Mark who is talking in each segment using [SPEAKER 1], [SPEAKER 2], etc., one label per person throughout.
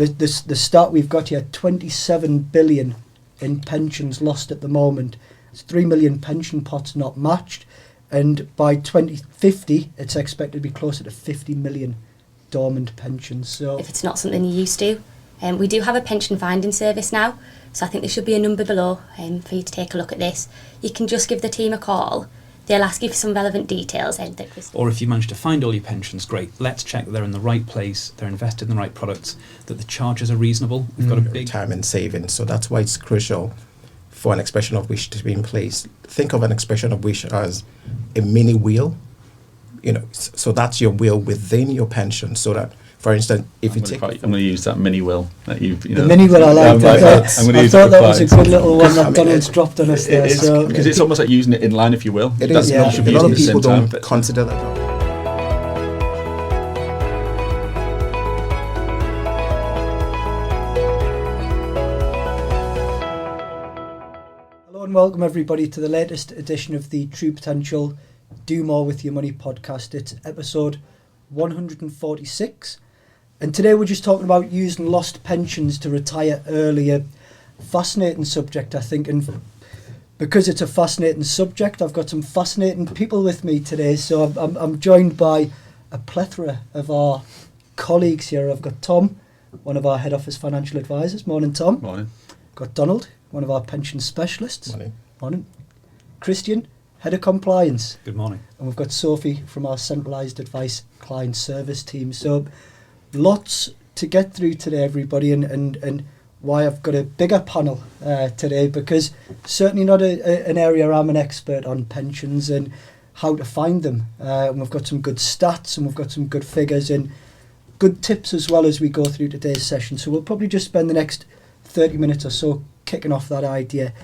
[SPEAKER 1] the stat we've got here, 27 billion in pensions lost at the moment. It's 3 million pension pots not matched, and by 2050 it's expected to be closer to 50 million dormant pensions. So
[SPEAKER 2] if it's not something you're used to, we do have a pension finding service now, so I think there should be a number below for you to take a look at this. You can just give the team a call. They'll ask you for some relevant details.
[SPEAKER 3] Or if you manage to find all your pensions, great. Let's check that they're in the right place, they're invested in the right products, that the charges are reasonable. We've got a big
[SPEAKER 4] retirement savings. So that's why it's crucial for an expression of wish to be in place. Think of an expression of wish as a mini will. So that's your will within your pension. So that, for instance, if you take...
[SPEAKER 5] I'm going to use that mini will that you've...
[SPEAKER 1] The mini will I like. I thought that was a good little one that Donald's dropped on us there.
[SPEAKER 5] Because it's almost like using it in line, if you will.
[SPEAKER 4] It is, yeah. A lot of people don't consider that.
[SPEAKER 1] Hello and welcome everybody to the latest edition of the True Potential Do More With Your Money podcast. It's episode 146. And today we're just talking about using lost pensions to retire earlier. Fascinating subject, I think, and because it's a fascinating subject, I've got some fascinating people with me today. So I'm joined by a plethora of our colleagues here. I've got Tom, one of our head office financial advisors. Morning, Tom.
[SPEAKER 5] Morning.
[SPEAKER 1] Got Donald, one of our pension specialists.
[SPEAKER 4] Morning.
[SPEAKER 1] Morning. Christian, head of compliance.
[SPEAKER 3] Good morning.
[SPEAKER 1] And we've got Sophie from our centralised advice client service team. So lots to get through today, everybody, and why I've got a bigger panel today, because certainly not an area I'm an expert on, pensions and how to find them. And we've got some good stats and we've got some good figures and good tips as well as we go through today's session. So we'll probably just spend the next 30 minutes or so kicking off that idea.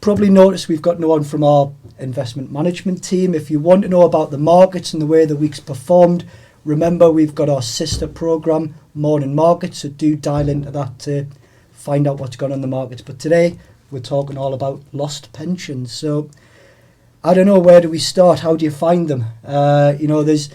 [SPEAKER 1] Probably notice we've got no one from our investment management team. If you want to know about the markets and the way the week's performed, remember we've got our sister programme, Morning Markets, so do dial into that to find out what's gone on in the markets. But today we're talking all about lost pensions. So I don't know, where do we start? How do you find them? There's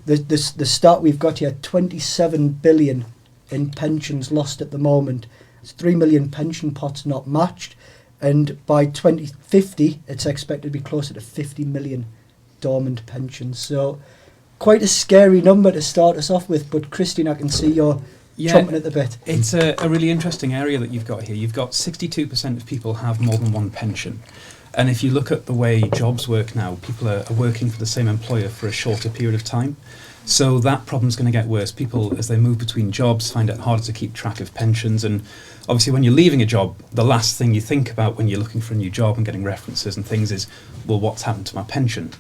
[SPEAKER 1] the stat we've got here, 27 billion in pensions lost at the moment. It's 3 million pension pots not matched. And by 2050, it's expected to be closer to 50 million dormant pensions. So quite a scary number to start us off with. But Christian, I can see you're chomping at the bit.
[SPEAKER 3] It's a really interesting area that you've got here. You've got 62% of people have more than one pension. And if you look at the way jobs work now, people are working for the same employer for a shorter period of time. So that problem's going to get worse. People, as they move between jobs, find it harder to keep track of pensions. And obviously when you're leaving a job, the last thing you think about when you're looking for a new job and getting references and things is, well, what's happened to my pension?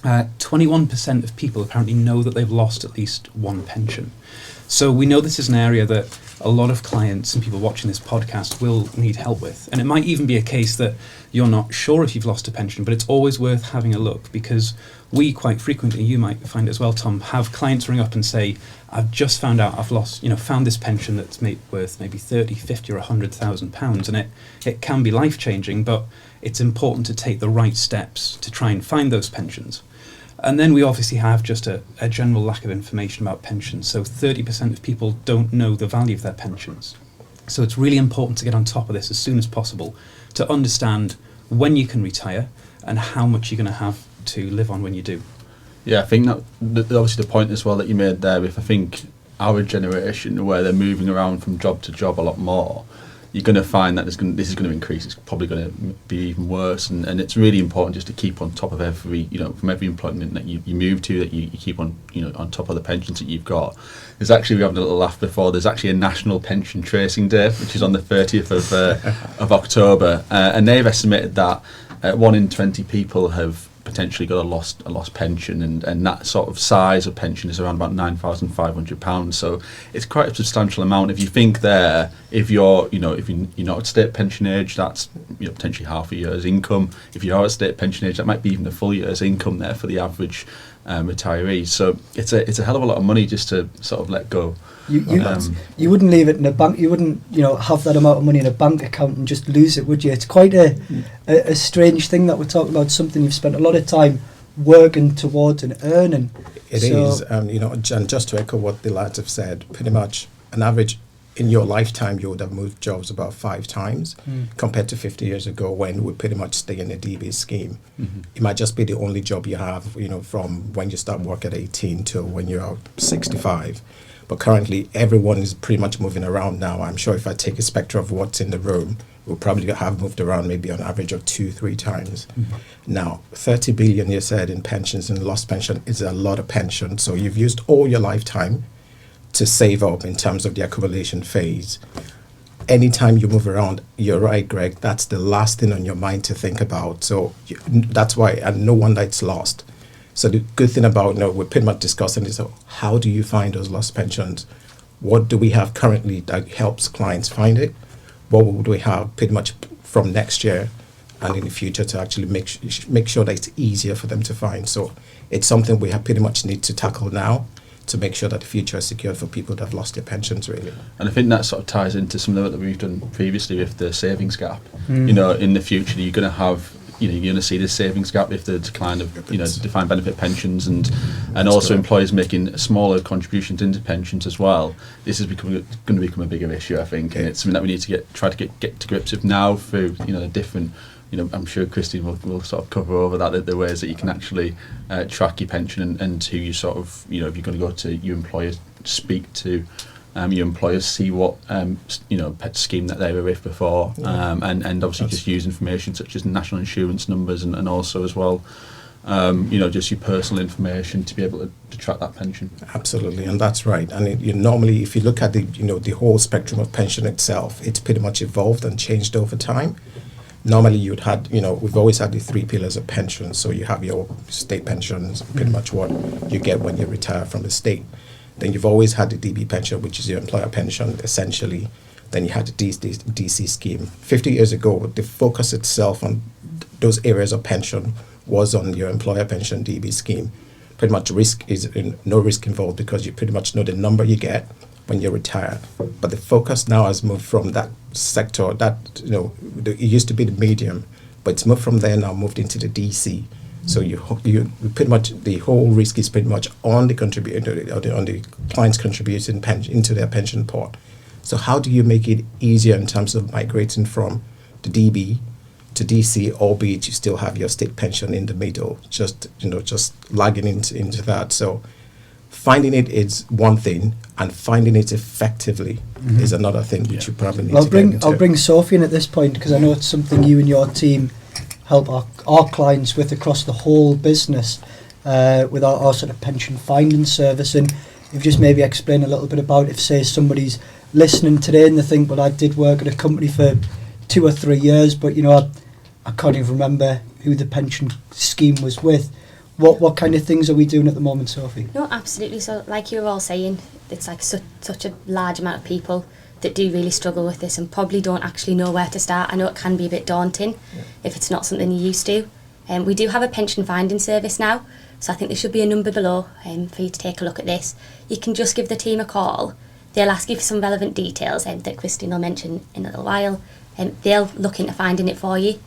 [SPEAKER 3] 21% of people apparently know that they've lost at least one pension. So we know this is an area that a lot of clients and people watching this podcast will need help with. And it might even be a case that you're not sure if you've lost a pension, but it's always worth having a look, because we quite frequently, you might find it as well, Tom, have clients ring up and say, I've just found out I've lost, found this pension that's worth maybe 30, 50 or £100,000, and it can be life-changing, but it's important to take the right steps to try and find those pensions. And then we obviously have just a general lack of information about pensions. So 30% of people don't know the value of their pensions. So it's really important to get on top of this as soon as possible to understand when you can retire and how much you're going to have to live on when you do.
[SPEAKER 5] Yeah, I think that obviously the point as well that you made there, if I think our generation, where they're moving around from job to job a lot more, you're going to find that this is going to increase. It's probably going to be even worse, and it's really important just to keep on top of every, from every employment that you move to, that you keep on, on top of the pensions that you've got. There's actually, we were having a little laugh before, there's actually a National Pension Tracing Day, which is on the 30th of October, and they've estimated that 1 in 20 people have potentially got a lost pension, and that sort of size of pension is around about £9,500. So it's quite a substantial amount. If you think there, if you're not at state pension age, that's potentially half a year's income. If you are at state pension age, that might be even a full year's income there for the average retiree. So it's a hell of a lot of money just to sort of let go.
[SPEAKER 1] You wouldn't leave it in a bank. You wouldn't, have that amount of money in a bank account and just lose it, would you? It's quite a strange thing that we're talking about. Something you've spent a lot of time working towards and earning.
[SPEAKER 4] It is, and just to echo what the lads have said, pretty much an average in your lifetime, you would have moved jobs about 5 times compared to 50 years ago when we pretty much stay in a DB scheme. It might just be the only job you have, from when you start work at 18 till when you're 65. But currently, everyone is pretty much moving around now. I'm sure if I take a spectrum of what's in the room, we'll probably have moved around maybe on average of 2-3 times. Now, 30 billion, you said, in pensions and lost pension is a lot of pension. So you've used all your lifetime to save up in terms of the accumulation phase. Anytime you move around, you're right, Greg, that's the last thing on your mind to think about. So that's why, and no wonder it's lost. So the good thing about, we're pretty much discussing is how do you find those lost pensions? What do we have currently that helps clients find it? What would we have pretty much from next year and in the future to actually make sure that it's easier for them to find? So it's something we pretty much need to tackle now to make sure that the future is secure for people that have lost their pensions, really.
[SPEAKER 5] And I think that sort of ties into some of the work that we've done previously with the savings gap. In the future, you're going to have, you're going to see this savings gap if the decline of, defined benefit pensions and also correct. Employers making smaller contributions into pensions as well. This is going to become a bigger issue, I think, and it's something that we need to try to get to grips with now through, the different. I'm sure Christine will sort of cover over that the ways that you can actually track your pension and who you sort of, if you're going to go to your employer, speak to your employers, see what pet scheme that they were with before, and obviously just use information such as national insurance numbers and also as well, just your personal information to be able to track that pension.
[SPEAKER 4] Absolutely, and that's right. And normally, if you look at the whole spectrum of pension itself, it's pretty much evolved and changed over time. Normally, we've always had the 3 pillars of pension. So you have your state pensions, pretty much what you get when you retire from the state. Then you've always had the DB pension, which is your employer pension, essentially. Then you had the DC scheme. 50 years ago, the focus itself on those areas of pension was on your employer pension DB scheme. Pretty much no risk involved because you pretty much know the number you get when you retire. But the focus now has moved from that sector, it used to be the medium, but it's moved from there now, moved into the DC. So you pretty much, the whole risk is pretty much on the on the clients contributing into their pension pot. So how do you make it easier in terms of migrating from the DB to DC, albeit you still have your state pension in the middle, just lagging into that. So finding it is one thing, and finding it effectively is another thing which you probably need to get into.
[SPEAKER 1] I'll bring Sophie in at this point because I know it's something you and your team help our clients with across the whole business with our sort of pension finding service. And if just maybe explain a little bit about if, say, somebody's listening today and they think, well, I did work at a company for 2 or 3 years, but, I can't even remember who the pension scheme was with. What kind of things are we doing at the moment, Sophie?
[SPEAKER 2] No, absolutely. So like you were all saying, it's like such a large amount of people that do really struggle with this and probably don't actually know where to start. I know it can be a bit daunting if it's not something you're used to. We do have a pension finding service now, so I think there should be a number below for you to take a look at this. You can just give the team a call. They'll ask you for some relevant details that Christine will mention in a little while, and they'll look into finding it for you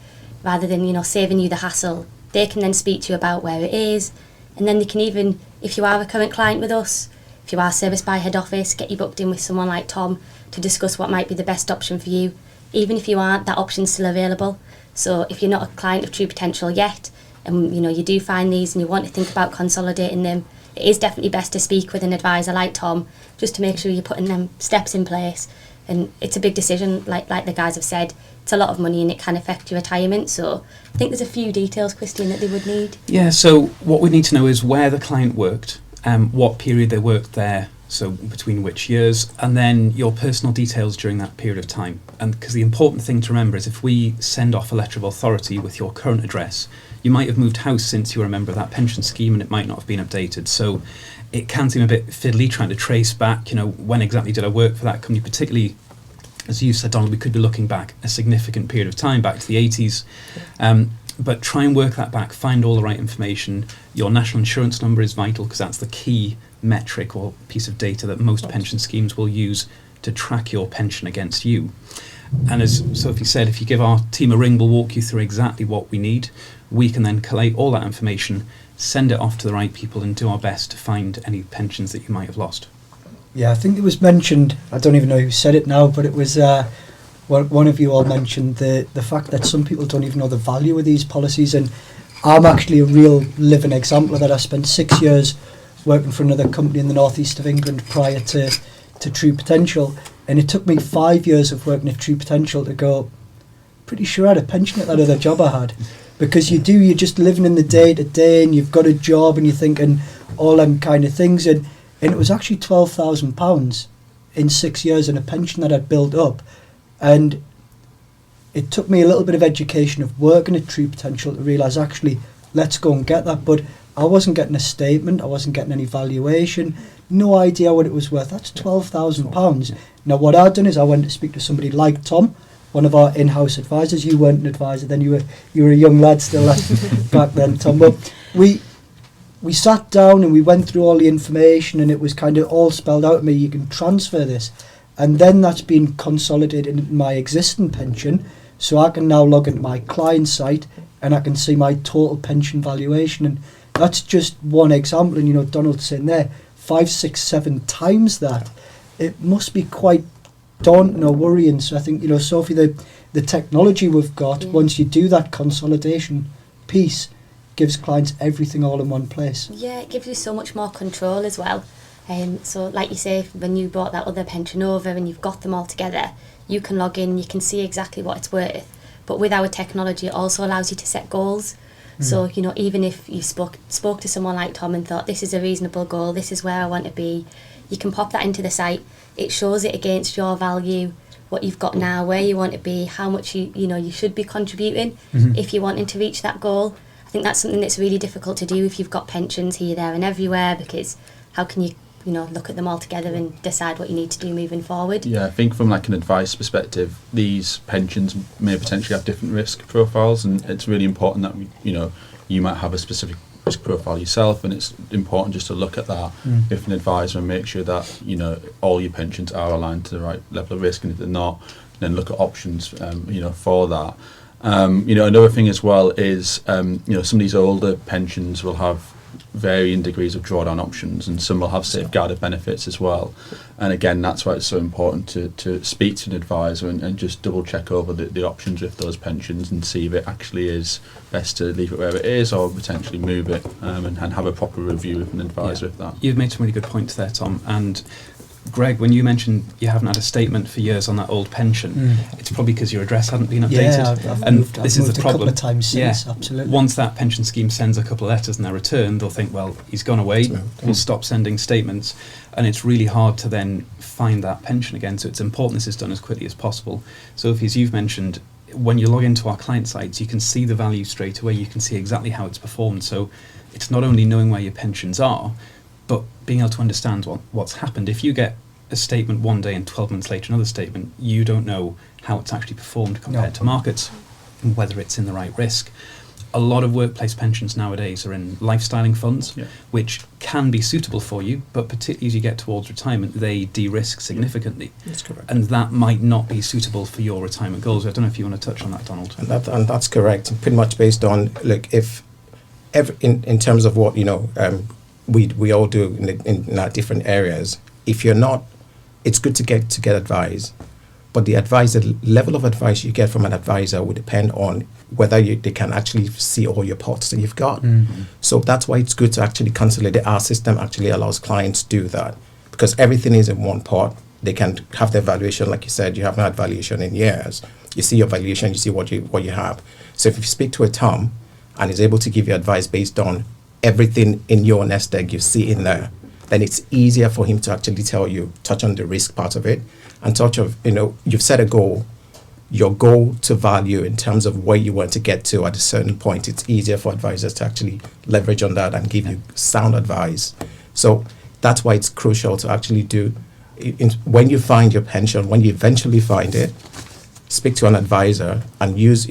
[SPEAKER 2] rather than saving you the hassle. They can then speak to you about where it is, and then they can even, if you are a current client with us, if you are serviced by head office, get you booked in with someone like Tom to discuss what might be the best option for you. Even if you aren't, that option's still available. So if you're not a client of True Potential yet, and you do find these and you want to think about consolidating them, it is definitely best to speak with an advisor like Tom, just to make sure you're putting them steps in place. And it's a big decision, like the guys have said. It's a lot of money and it can affect your retirement. So I think there's a few details, Christine, that they would need.
[SPEAKER 3] Yeah, so what we need to know is where the client worked, what period they worked there, so between which years, and then your personal details during that period of time. And because the important thing to remember is if we send off a letter of authority with your current address, you might have moved house since you were a member of that pension scheme and it might not have been updated. So it can seem a bit fiddly trying to trace back, when exactly did I work for that company, particularly, as you said, Donald, we could be looking back a significant period of time, back to the 80s. But try and work that back, find all the right information. Your national insurance number is vital because that's the key metric or piece of data that most pension schemes will use to track your pension against you. And as Sophie said, if you give our team a ring, we'll walk you through exactly what we need. We can then collate all that information, send it off to the right people and do our best to find any pensions that you might have lost.
[SPEAKER 1] Yeah, I think it was mentioned, I don't even know who said it now, but it was one of you all mentioned the fact that some people don't even know the value of these policies, and I'm actually a real living example of that. I spent 6 years working for another company in the northeast of England prior to True Potential, and it took me 5 years of working at True Potential to go, pretty sure I had a pension at that other job I had. Because you're just living in the day to day, and you've got a job, and you're thinking all them kind of things, and it was actually £12,000 in 6 years, and a pension that I'd built up. And it took me a little bit of education of working at True Potential to realise, actually, let's go and get that. But I wasn't getting a statement, I wasn't getting any valuation, no idea what it was worth. That's £12,000. Now, what I'd done is I went to speak to somebody like Tom, one of our in-house advisors. You weren't an advisor then, you were a young lad still back then, Tom. But we sat down and we went through all the information, and it was kind of all spelled out to me. You can transfer this, and then that's been consolidated into my existing pension, so I can now log into my client site and I can see my total pension valuation. And that's just one example. And, you know, Donald's saying there, 5, 6, 7 times that. It must be quite daunting or worrying. So I think, you know, Sophie, the technology we've got, once you do that consolidation piece, gives clients everything all in one place.
[SPEAKER 2] Yeah, it gives you so much more control as well. So like you say, when you brought that other pension over and you've got them all together, you can log in, you can see exactly what it's worth. But with our technology, it also allows you to set goals. So, you know, even if you spoke to someone like Tom and thought, this is a reasonable goal, this is where I want to be, you can pop that into the site. It shows it against your value, what you've got now, where you want to be, how much you should be contributing if you're wanting to reach that goal. I think that's something that's really difficult to do if you've got pensions here, there and everywhere, because how can you look at them all together and decide what you need to do moving forward?
[SPEAKER 5] Yeah, I think from like an advice perspective, these pensions may potentially have different risk profiles, and it's really important that you might have a specific risk profile yourself, and it's important just to look at that with an advisor and make sure that all your pensions are aligned to the right level of risk, and if they're not, then look at options for that. Another thing as well is some of these older pensions will have varying degrees of drawdown options, and some will have safeguarded benefits as well. And again, that's why it's so important to speak to an advisor and just double check over the options with those pensions and see if it actually is best to leave it where it is or potentially move it, and have a proper review with an advisor with that.
[SPEAKER 3] You've made some really good points there, Tom. And Greg, when you mentioned you haven't had a statement for years on that old pension, it's probably because your address hadn't been updated.
[SPEAKER 1] Yeah,
[SPEAKER 3] and
[SPEAKER 1] I've
[SPEAKER 3] this is the
[SPEAKER 1] moved
[SPEAKER 3] problem.
[SPEAKER 1] a couple of times since, absolutely.
[SPEAKER 3] Once that pension scheme sends a couple of letters and they're returned, they'll think, well, he's gone away, we'll stop sending statements. And it's really hard to then find that pension again. So it's important this is done as quickly as possible. So as you've mentioned, when you log into our client sites, you can see the value straight away. You can see exactly how it's performed. So it's not only knowing where your pensions are, but being able to understand what's happened. If you get a statement one day and 12 months later another statement, you don't know how it's actually performed compared to markets and whether it's in the right risk. A lot of workplace pensions nowadays are in lifestyling funds, which can be suitable for you, but particularly as you get towards retirement, they de-risk significantly.
[SPEAKER 4] That's correct.
[SPEAKER 3] And that might not be suitable for your retirement goals. I don't know if you want to touch on that, Donald.
[SPEAKER 4] And that's correct. Pretty much based on, look, if in terms of what we all do in our different areas, if you're not, it's good to get advice, but the level of advice you get from an advisor will depend on whether they can actually see all your pots that you've got. So that's why it's good to actually consolidate. Our system actually allows clients to do that, because everything is in one pot. They can have their valuation, like you said, you haven't had valuation in years. You see your valuation, you see what you have. So if you speak to a Tom and is able to give you advice based on everything in your nest egg you see in there, then it's easier for him to actually touch on the risk part of it, and you've set a goal, your goal to value in terms of where you want to get to at a certain point. It's easier for advisors to actually leverage on that and give you sound advice. So that's why it's crucial to actually do, when you find your pension, when you eventually find it, speak to an advisor and use,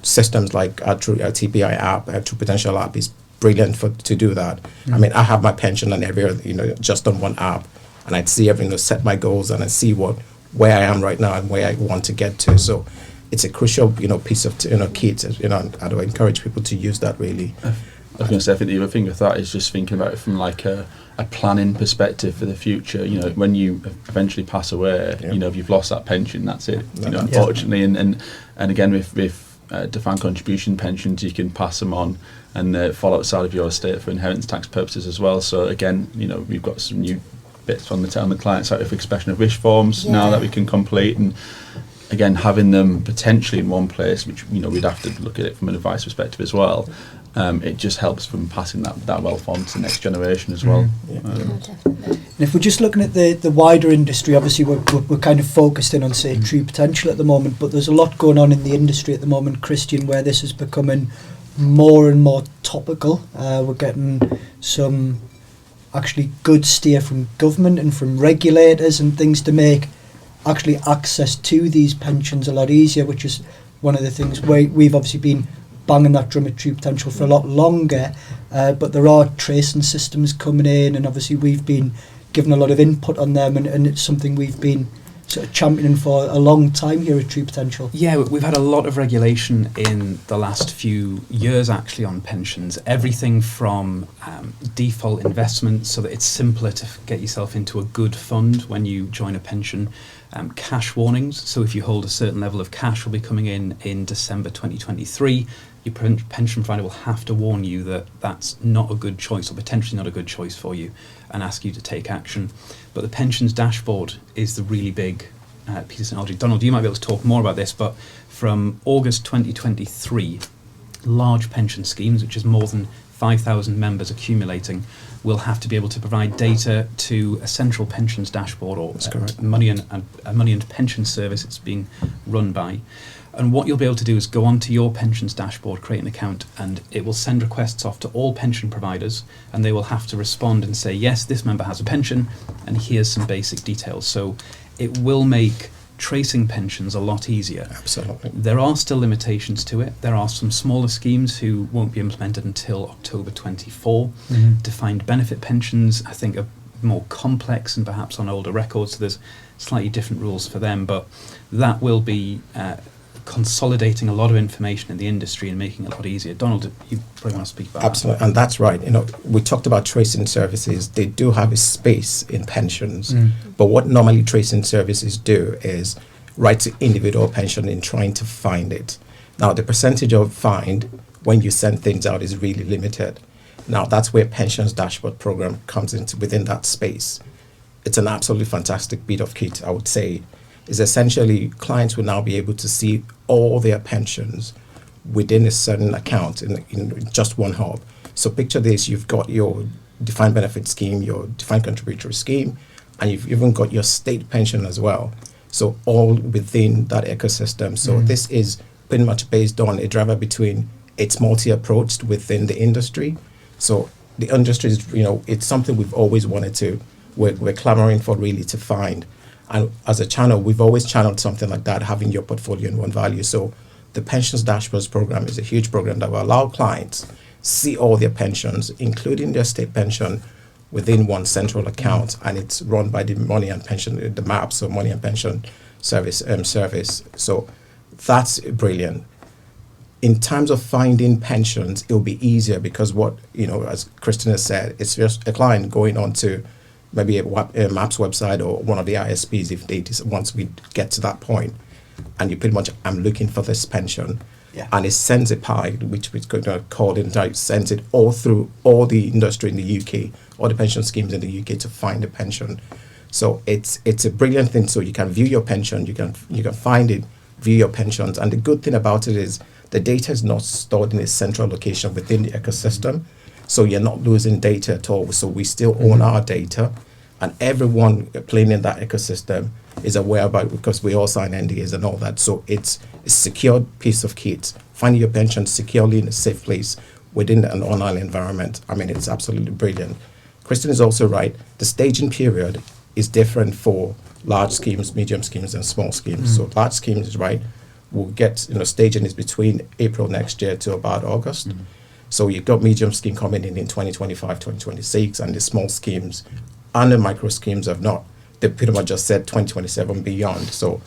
[SPEAKER 4] systems like our TPI app, our True Potential app is brilliant to do that. I mean, I have my pension and just on one app, and I'd see everything, set my goals, and I see where I am right now and where I want to get to. So it's a crucial, piece of, kit, and I would encourage people to use that really.
[SPEAKER 5] I was going to say, I think the other thing with that is just thinking about it from like a planning perspective for the future. You know, when you eventually pass away, you know, if you've lost that pension, that's it. You know, unfortunately, and again with defined contribution pensions, you can pass them on and fall outside of your estate for inheritance tax purposes as well. So again, you know, we've got some new bits on the client side of expression of wish forms now that we can complete, and again having them potentially in one place, which, you know, we'd have to look at it from an advice perspective as well. It just helps from passing that wealth on to the next generation as well.
[SPEAKER 1] And if we're just looking at the wider industry, obviously we're kind of focused in on, say, true potential at the moment, but there's a lot going on in the industry at the moment, Christian, where this is becoming more and more topical. We're getting some actually good steer from government and from regulators and things to make actually access to these pensions a lot easier, which is one of the things we've obviously been banging that drum at true potential for a lot longer, but there are tracing systems coming in, and obviously we've been given a lot of input on them, and it's something we've been sort of championing for a long time here at True Potential.
[SPEAKER 3] Yeah, we've had a lot of regulation in the last few years actually on pensions. Everything from default investments, so that it's simpler to get yourself into a good fund when you join a pension. Cash warnings, so if you hold a certain level of cash will be coming in December 2023, your pension provider will have to warn you that that's not a good choice, or potentially not a good choice for you, and ask you to take action. But the pensions dashboard is the really big piece of technology. Donald, you might be able to talk more about this, but from August 2023, large pension schemes, which is more than 5,000 members accumulating, will have to be able to provide data to a central pensions dashboard, or a money and pension service it's being run by. And what you'll be able to do is go onto your pensions dashboard, create an account, and it will send requests off to all pension providers, and they will have to respond and say, yes, this member has a pension, and here's some basic details. So it will make tracing pensions a lot easier.
[SPEAKER 4] Absolutely.
[SPEAKER 3] There are still limitations to it. There are some smaller schemes who won't be implemented until October 24. Defined benefit pensions, I think, are more complex and perhaps on older records, so there's slightly different rules for them, but that will be consolidating a lot of information in the industry and making it a lot easier. Donald, you probably want to speak about
[SPEAKER 4] Absolutely, and that's right. You know, we talked about tracing services. They do have a space in pensions, but what normally tracing services do is write to individual pension in trying to find it. Now, the percentage of find when you send things out is really limited. Now, that's where pensions dashboard program comes into within that space. It's an absolutely fantastic bit of kit, I would say. Is essentially clients will now be able to see all their pensions within a certain account in just one hub. So picture this, you've got your defined benefit scheme, your defined contributory scheme, and you've even got your state pension as well. So all within that ecosystem. So this is pretty much based on a driver between it's multi-approached within the industry. So the industry is, you know, it's something we've always wanted to, we're clamoring for really to find. And as a channel, we've always channeled something like that, having your portfolio in one value. So the Pensions Dashboards program is a huge program that will allow clients see all their pensions, including their state pension, within one central account, and it's run by the Money and Pension, the MAP, so Money and Pension Service. So that's brilliant. In terms of finding pensions, it'll be easier because what, you know, as Kristen has said, it's just a client going on to maybe a MAPS website or one of the ISPs if they once we get to that point, and you pretty much, I'm looking for this pension, and it sends a pie, which we're going to call it, sends it all through all the industry in the UK, all the pension schemes in the UK to find a pension. So it's a brilliant thing. So you can view your pension, you can find it, view your pensions, and the good thing about it is the data is not stored in a central location within the ecosystem. So you're not losing data at all. So we still own our data, and everyone playing in that ecosystem is aware about it because we all sign NDAs and all that. So it's a secured piece of kit. Finding your pension securely in a safe place within an online environment. I mean, it's absolutely brilliant. Kristen is also right. The staging period is different for large schemes, medium schemes, and small schemes. So large schemes is right. We'll get, you know, staging is between April next year to about August. So you've got medium scheme coming in 2025, 2026, and the small schemes and the micro schemes have not. They pretty much just said 2027 beyond. So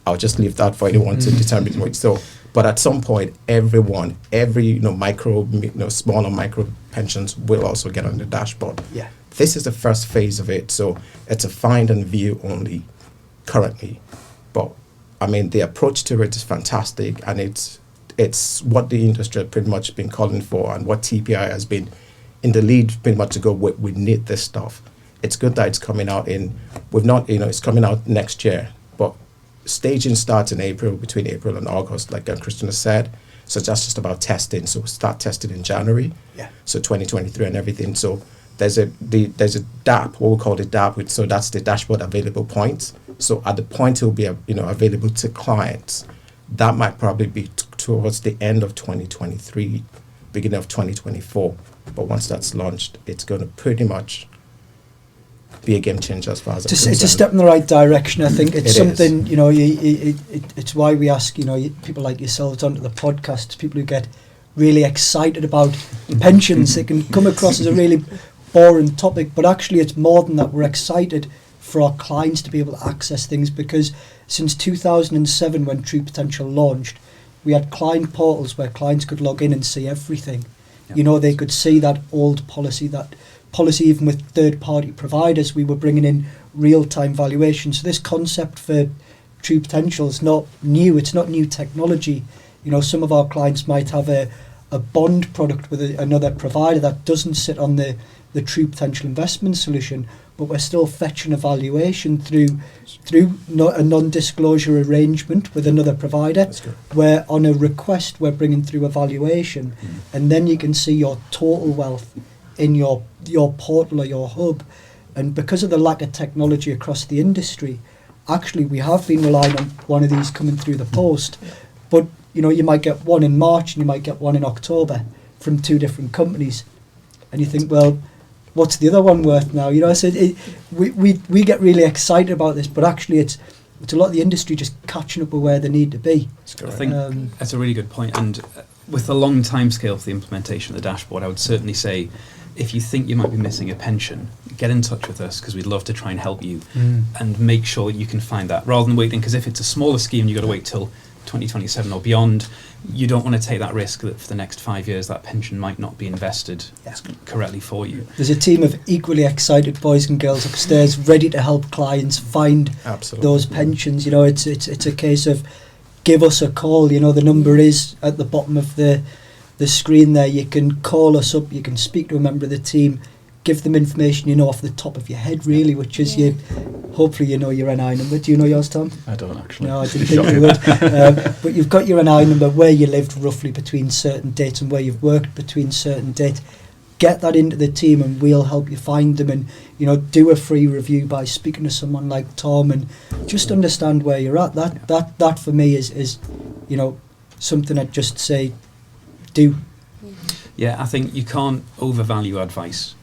[SPEAKER 4] I'll just leave that for anyone to determine. So, But at some point, every small and micro pensions will also get on the dashboard.
[SPEAKER 1] Yeah.
[SPEAKER 4] This is the first phase of it, so it's a find and view only currently. But I mean, the approach to it is fantastic, and it's what the industry has pretty much been calling for, and what TPI has been in the lead pretty much to go, we need this stuff. It's good that it's coming out it's coming out next year, but staging starts in between April and August, like Christian has said. So that's just about testing. So we start testing in January.
[SPEAKER 1] Yeah.
[SPEAKER 4] So 2023 and everything. So there's a DAP, what we call the DAP, so that's the dashboard available points. So at the point it will be available to clients, that might probably be towards the end of 2023, beginning of 2024. But once that's launched, it's going to pretty much be a game changer as far as
[SPEAKER 1] it's a step in the right direction. I think it's something, it's why we ask, people like yourselves onto the podcast, people who get really excited about pensions. It can come across as a really boring topic, but actually it's more than that. We're excited for our clients to be able to access things, because since 2007, when True Potential launched, we had client portals where clients could log in and see everything. Yep. They could see that old policy, even with third-party providers. We were bringing in real-time valuations. So this concept for True Potential is not new. It's not new technology. Some of our clients might have a bond product with another provider that doesn't sit on the True Potential investment solution, but we're still fetching a valuation through a non-disclosure arrangement with another provider, where on a request we're bringing through a valuation, and then you can see your total wealth in your portal or your hub. And because of the lack of technology across the industry, actually we have been relying on one of these coming through the post, but you might get one in March and you might get one in October from two different companies, and you think, well, what's the other one worth now? So we get really excited about this, but actually it's a lot of the industry just catching up with where they need to be.
[SPEAKER 3] I think that's a really good point. And with the long time scale for the implementation of the dashboard, I would certainly say, if you think you might be missing a pension, get in touch with us, because we'd love to try and help you and make sure that you can find that, rather than waiting. Because if it's a smaller scheme, you've got to wait till 2027 or beyond. You don't want to take that risk that for the next 5 years that pension might not be invested correctly for you.
[SPEAKER 1] There's a team of equally excited boys and girls upstairs ready to help clients find those pensions. It's a case of give us a call. The number is at the bottom of the screen there. You can call us up, you can speak to a member of the team, give them information off the top of your head, really, which is hopefully your NI number. Do you know yours, Tom?
[SPEAKER 5] I don't actually.
[SPEAKER 1] No, I didn't think you would. But you've got your NI number, where you lived roughly between certain dates and where you've worked between certain dates. Get that into the team and we'll help you find them, and do a free review by speaking to someone like Tom, and just understand where you're at. That for me is something I'd just say do.
[SPEAKER 3] Yeah, I think you can't overvalue advice,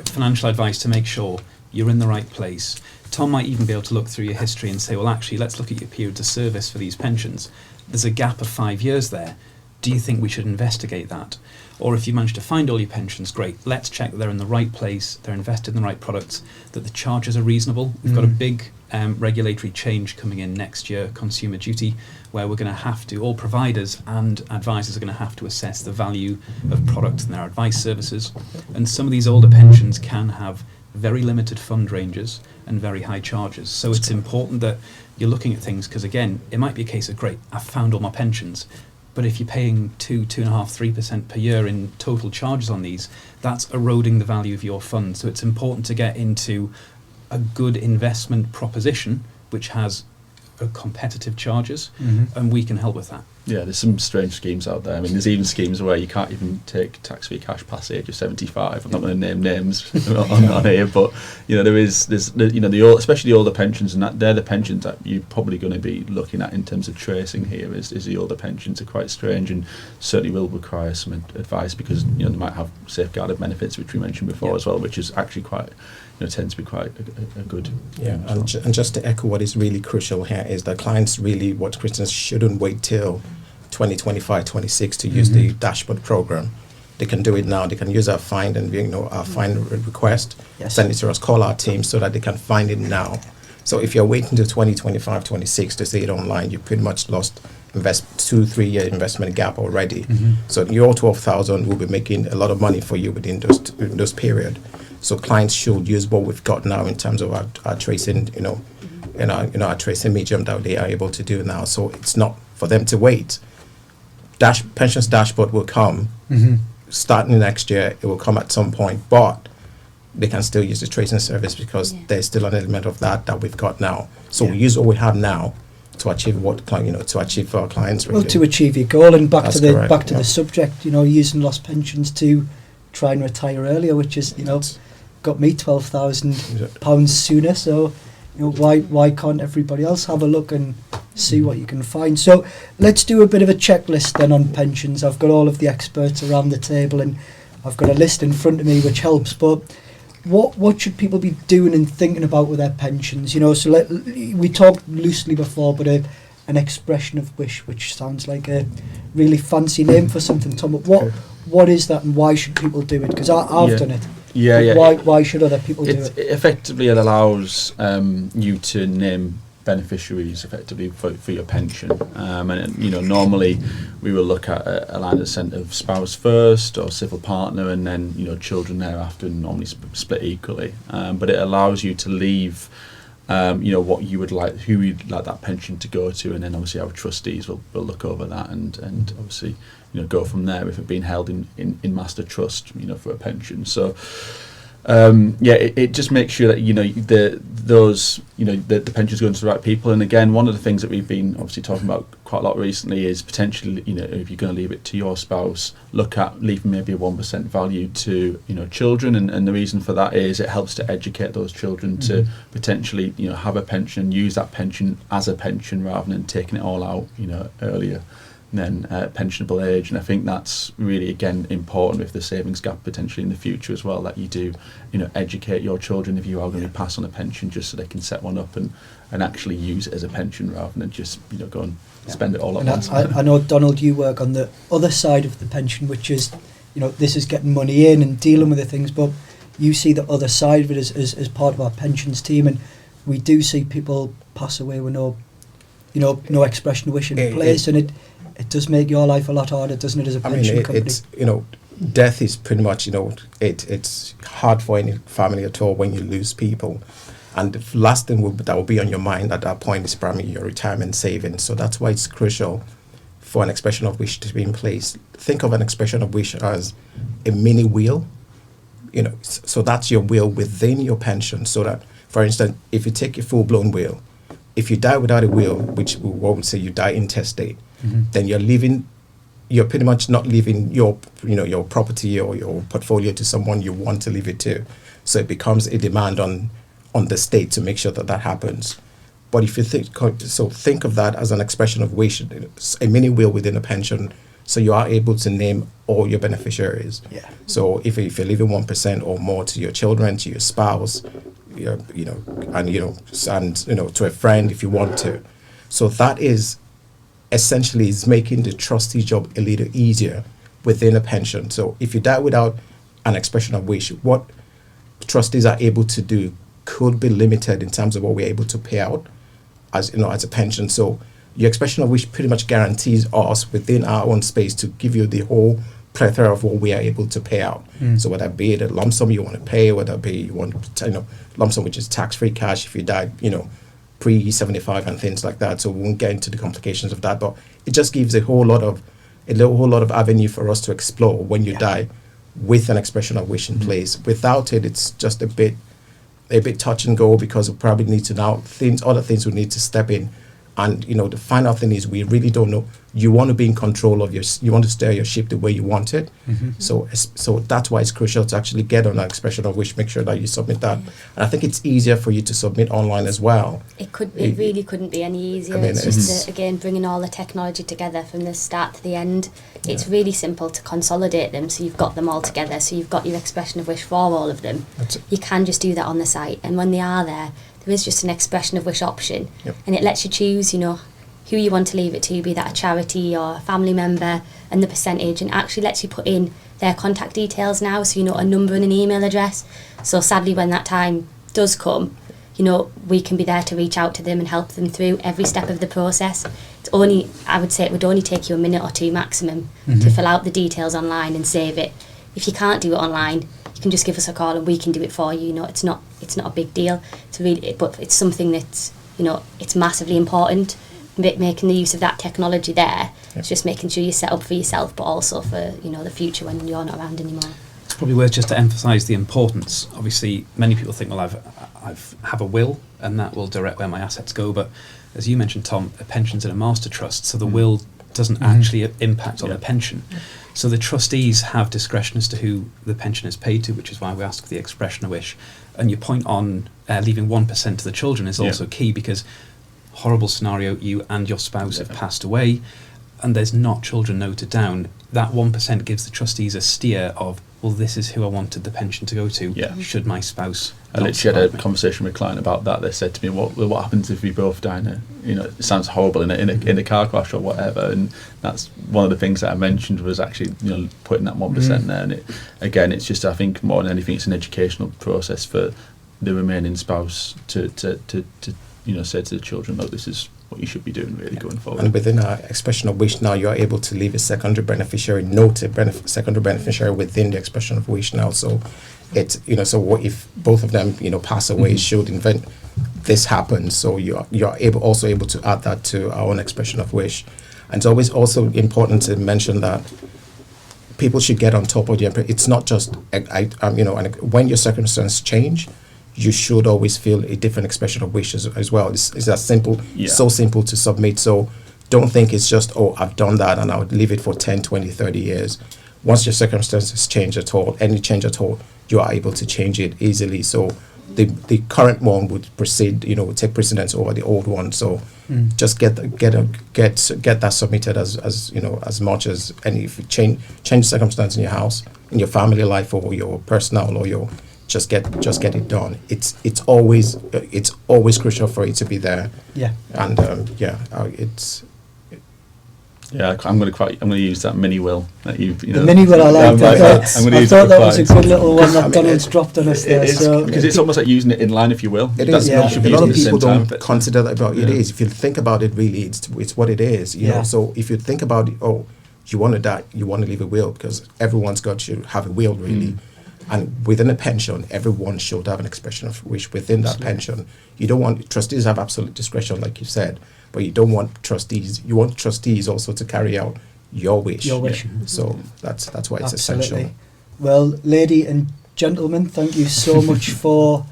[SPEAKER 3] financial advice, to make sure you're in the right place. Tom might even be able to look through your history and say, well, actually, let's look at your period of service for these pensions. There's a gap of 5 years there. Do you think we should investigate that? Or if you manage to find all your pensions, great. Let's check that they're in the right place, they're invested in the right products, that the charges are reasonable. We've got a big regulatory change coming in next year, Consumer Duty, where we're going to have to, all providers and advisors are going to have to assess the value of products and their advice services. And some of these older pensions can have very limited fund ranges and very high charges. So it's important that you're looking at things, because again, it might be a case of, great, I've found all my pensions, but if you're paying 2.5%, 3% per year in total charges on these, that's eroding the value of your fund. So it's important to get into a good investment proposition which has competitive charges, and we can help with that.
[SPEAKER 5] Yeah, there's some strange schemes out there. I mean, there's even schemes where you can't even take tax-free cash past the age of 75. I'm not going to name names on here, but especially the older pensions, and they're the pensions that you're probably going to be looking at in terms of tracing here. Is the older pensions are quite strange, and certainly will require some advice, because they might have safeguarded benefits, which we mentioned before as well, which is actually quite. Tends to be quite a good.
[SPEAKER 4] Yeah, and just to echo what is really crucial here is that clients really, what Christians shouldn't wait till 2025, 26 to use the dashboard program. They can do it now. They can use our find and our find request, send it to us, call our team so that they can find it now. So if you're waiting till 2025, 26 to see it online, you pretty much lost 2-3 year investment gap already. So your 12,000 will be making a lot of money for you within those period. So clients should use what we've got now in terms of our tracing, our tracing medium that they are able to do now. So it's not for them to wait. Pensions dashboard will come starting next year. It will come at some point, but they can still use the tracing service because there's still an element of that we've got now. So we use what we have now to achieve to achieve for our clients. Really.
[SPEAKER 1] Well, to achieve your goal, and back
[SPEAKER 4] That's
[SPEAKER 1] to
[SPEAKER 4] correct,
[SPEAKER 1] the subject, using lost pensions to try and retire earlier, which is got me £12,000 sooner. So why can't everybody else have a look and see what you can find? So let's do a bit of a checklist then on pensions. I've got all of the experts around the table, and I've got a list in front of me which helps. But what should people be doing and thinking about with their pensions? So we talked loosely before, but an expression of wish, which sounds like a really fancy name for something, Tom. But what is that, and why should people do it? Because I've done it. Why should other people do it?
[SPEAKER 5] Effectively, it allows you to name beneficiaries effectively for your pension, and normally we will look at a line of descent of spouse first or civil partner, and then children thereafter, and normally split equally. But it allows you to leave what you would like, who you'd like that pension to go to, and then obviously our trustees will look over that and obviously go from there if it's being held in master trust for a pension. So it just makes sure that the pensions going to the right people. And again, one of the things that we've been obviously talking about quite a lot recently is potentially if you're going to leave it to your spouse, look at leaving maybe a 1% value to children, and the reason for that is it helps to educate those children to potentially have a pension, use that pension as a pension rather than taking it all out earlier than pensionable age. And I think that's really again important with the savings gap potentially in the future as well, that you do educate your children if you are going to pass on a pension, just so they can set one up and actually use it as a pension rather than just go and spend it all at once.
[SPEAKER 1] I know, Donald, you work on the other side of the pension, which is this is getting money in and dealing with the things, but you see the other side of it as part of our pensions team, and we do see people pass away with no expression of wish in place, and it does make your life a lot harder, doesn't it, as a pension company?
[SPEAKER 4] It's death is pretty much it's hard for any family at all when you lose people, and the last thing that will be on your mind at that point is probably your retirement savings. So that's why it's crucial for an expression of wish to be in place. Think of an expression of wish as a mini will. So that's your will within your pension. So that, for instance, if you take a full-blown will, if you die without a will, which we would say you die intestate, then you're pretty much not leaving your property or your portfolio to someone you want to leave it to. So it becomes a demand on the state to make sure that happens. But if you think of that as an expression of wish, a mini will within a pension, so you are able to name all your beneficiaries. Yeah. So if you're leaving 1% or more to your children, to your spouse, and to a friend if you want to. So that is essentially is making the trustee job a little easier within a pension. So if you die without an expression of wish, what trustees are able to do could be limited in terms of what we're able to pay out as a pension. So your expression of wish pretty much guarantees us within our own space to give you the whole plethora of what we are able to pay out. So whether it be the lump sum you want to pay, whether it be you want lump sum which is tax-free cash if you died pre-75 and things like that. So we won't get into the complications of that, but it just gives a whole lot of avenue for us to explore when you die with an expression of wish in place. Without it, it's just a bit touch and go, because we probably need to now other things we need to step in. And the final thing is we really don't know. You want to be in control of you want to steer your ship the way you want it. So that's why it's crucial to actually get on an expression of wish. Make sure that you submit that. And I think it's easier for you to submit online as well.
[SPEAKER 2] It really couldn't be any easier. It's just again bringing all the technology together from the start to the end. It's really simple to consolidate them, so you've got them all together. So you've got your expression of wish for all of them. You can just do that on the site, and when they are there is just an expression of wish option, and it lets you choose who you want to leave it to, be that a charity or a family member, and the percentage, and actually lets you put in their contact details now, so a number and an email address. So sadly, when that time does come, we can be there to reach out to them and help them through every step of the process. I would say it would only take you a minute or two maximum to fill out the details online and save it. If you can't do it online, you can just give us a call and we can do it for you. You know, it's not a big deal. But it's something that's, you know, it's massively important. Making the use of that technology there. It's just making sure you're set up for yourself, but also for, you know, the future when you're not around anymore.
[SPEAKER 3] It's probably worth just to emphasise the importance. Obviously, many people think, well, I have a will and that will direct where my assets go. But as you mentioned, Tom, a pension's in a master trust, so the will doesn't actually impact on the pension. So the trustees have discretion as to who the pension is paid to, which is why we ask for the expression of wish. And your point on leaving 1% to the children is also key, because horrible scenario, you and your spouse have passed away and there's not children noted down, that 1% gives the trustees a steer of, well, this is who I wanted the pension to go to, should my spouse
[SPEAKER 5] I literally had a conversation with a client about that. They said to me, what happens if we both die in it sounds horrible, in a car crash or whatever, and that's one of the things that I mentioned was actually, you know, putting that 1% there. And it's just, I think more than anything, it's an educational process for the remaining spouse to you know, say to the children, look, this is what you should be doing really going forward.
[SPEAKER 4] And within our expression of wish now, you're able to leave a secondary beneficiary, secondary beneficiary within the expression of wish now. So it's, you know, so what if both of them, you know, pass away, should invent this happens, so you're able to add that to our own expression of wish. And it's always also important to mention that people should get on top of it's not just, you know, and when your circumstances change, you should always feel a different expression of wishes as well. It's that simple, so simple to submit. So don't think it's just, I've done that and I would leave it for 10, 20, 30 years. Once your circumstances change at all, any change at all, you are able to change it easily. So the current one would proceed, you know, would take precedence over the old one. So just get that submitted as you know, as much as, and if you change circumstance in your house, in your family life, or your personal, or your just get it done. It's always crucial for it to be there. And it's.
[SPEAKER 5] Yeah, I'm going to use that mini will that you know.
[SPEAKER 1] The mini will I liked. I thought that was a good little one that Donald's dropped on us there.
[SPEAKER 5] Because it's almost like using it in line, if you will.
[SPEAKER 4] It is. Yeah. A lot of people don't consider that about it is. If you think about it, really, it's what it is. You know. So if you think about it, you want to die, you want to leave a will, because everyone's got to have a will, really. And within a pension, everyone should have an expression of wish within that pension. You don't want trustees have absolute discretion, like you said, but you don't want trustees. You want trustees also to carry out your wish.
[SPEAKER 1] Your wish.
[SPEAKER 4] So that's why it's essential.
[SPEAKER 1] Well, lady and gentlemen, thank you so much for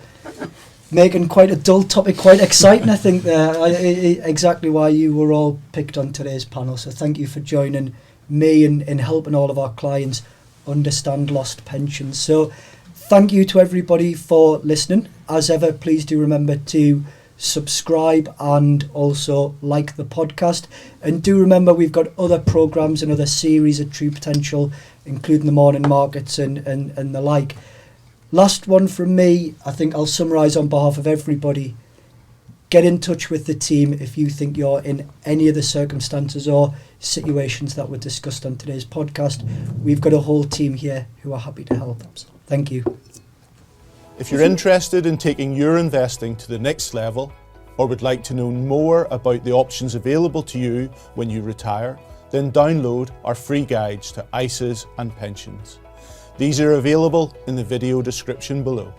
[SPEAKER 1] making quite a dull topic quite exciting. I think exactly why you were all picked on today's panel. So thank you for joining me in helping all of our clients understand lost pensions. So thank you to everybody for listening. As ever, please do remember to subscribe and also like the podcast, and do remember we've got other programs and other series at True Potential, including the morning markets and the like. Last one from me, I think I'll summarise on behalf of everybody. Get in touch with the team if you think you're in any of the circumstances or situations that were discussed on today's podcast. We've got a whole team here who are happy to help. Thank you.
[SPEAKER 6] If you're interested in taking your investing to the next level, or would like to know more about the options available to you when you retire, then download our free guides to ISAs and pensions. These are available in the video description below.